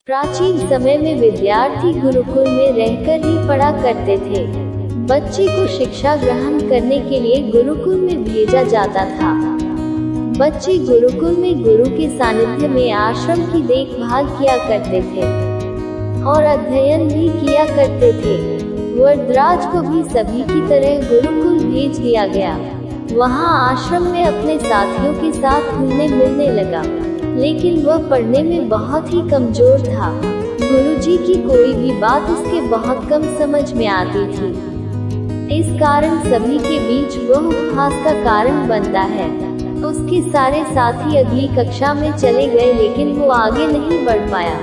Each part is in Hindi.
प्राचीन समय में विद्यार्थी गुरुकुल में रहकर ही पढ़ा करते थे। बच्चे को शिक्षा ग्रहण करने के लिए गुरुकुल में भेजा जाता था। बच्चे गुरुकुल में गुरु के सानिध्य में आश्रम की देखभाल किया करते थे और अध्ययन भी किया करते थे। वरदराज को भी सभी की तरह गुरुकुल भेज दिया गया। वहाँ आश्रम में अपने साथियों के साथ घुलने मिलने लगा, लेकिन वह पढ़ने में बहुत ही कमजोर था। गुरुजी की कोई भी बात उसके बहुत कम समझ में आती थी। इस कारण सभी के बीच वह उपहास का कारण बनता है। उसके सारे साथी अगली कक्षा में चले गए, लेकिन वो आगे नहीं बढ़ पाया।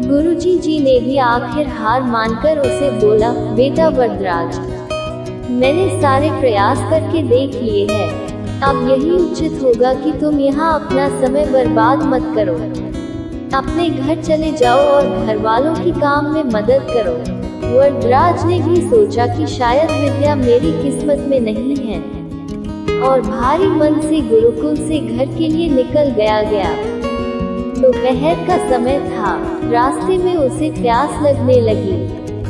गुरुजी जी ने भी आखिर हार मानकर उसे बोला, बेटा वरदराज, मैंने सारे प्रयास करके देख लिए हैं। अब यही उचित होगा कि तुम यहाँ अपना समय बर्बाद मत करो। अपने घर चले जाओ और घर वालों की काम में मदद करो। वरदराज ने भी सोचा कि शायद विद्या मेरी किस्मत में नहीं है और भारी मन से गुरुकुल से घर के लिए निकल गया। दोपहर का समय था। रास्ते में उसे प्यास लगने लगी।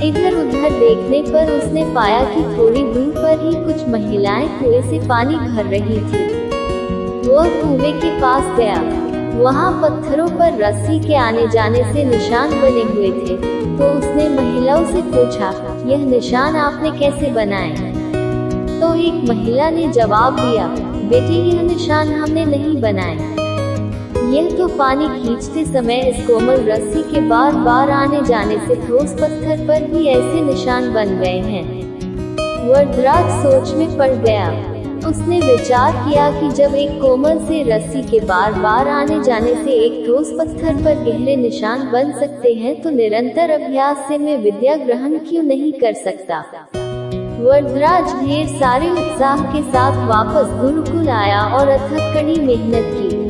इधर उधर देखने पर उसने पाया कि थोड़ी दूर पर ही कुछ महिलाएं कुएं से पानी भर रही थी। वह कुएं के पास गया। वहां पत्थरों पर रस्सी के आने जाने से निशान बने हुए थे। तो उसने महिलाओं से पूछा, यह निशान आपने कैसे बनाए? तो एक महिला ने जवाब दिया, बेटी, यह निशान हमने नहीं बनाए। यह तो पानी खींचते समय इस कोमल रस्सी के बार बार आने जाने से ठोस पत्थर पर भी ऐसे निशान बन गए हैं। वरदराज सोच में पड़ गया। उसने विचार किया कि जब एक कोमल से रस्सी के बार बार आने जाने से एक ठोस पत्थर पर गहरे निशान बन सकते हैं, तो निरंतर अभ्यास से मैं विद्या ग्रहण क्यों नहीं कर सकता। वरदराज ढेर सारे उत्साह के साथ वापस गुरुकुल आया और अथक कड़ी मेहनत की।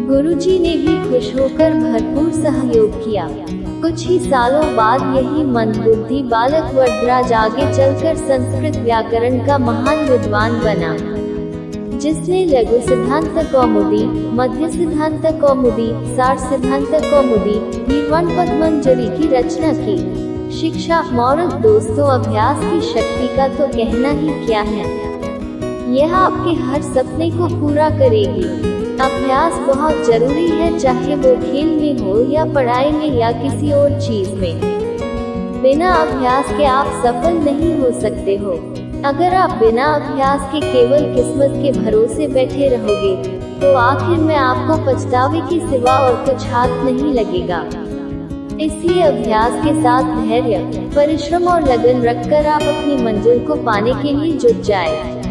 गुरुजी ने भी खुश होकर भरपूर सहयोग किया। कुछ ही सालों बाद यही मंदबुद्धि बालक वरदराज आगे चलकर संस्कृत व्याकरण का महान विद्वान बना, जिसने लघु सिद्धांत कौमुदी, मध्य सिद्धांत कौमुदी, सार सिद्धांत कौमुदी, पद्मंजरी की रचना की। शिक्षा मौरत दोस्तों, अभ्यास की शक्ति का तो कहना ही क्या है। यह आपके हर सपने को पूरा करेगी। अभ्यास बहुत जरूरी है, चाहे वो खेल में हो या पढ़ाई में या किसी और चीज में। बिना अभ्यास के आप सफल नहीं हो सकते हो। अगर आप बिना अभ्यास के केवल किस्मत के भरोसे बैठे रहोगे, तो आखिर में आपको पछतावे के सिवा और कुछ हाथ नहीं लगेगा। इसलिए अभ्यास के साथ धैर्य, परिश्रम और लगन रखकर आप अपनी मंजिल को पाने के लिए जुट जाएं।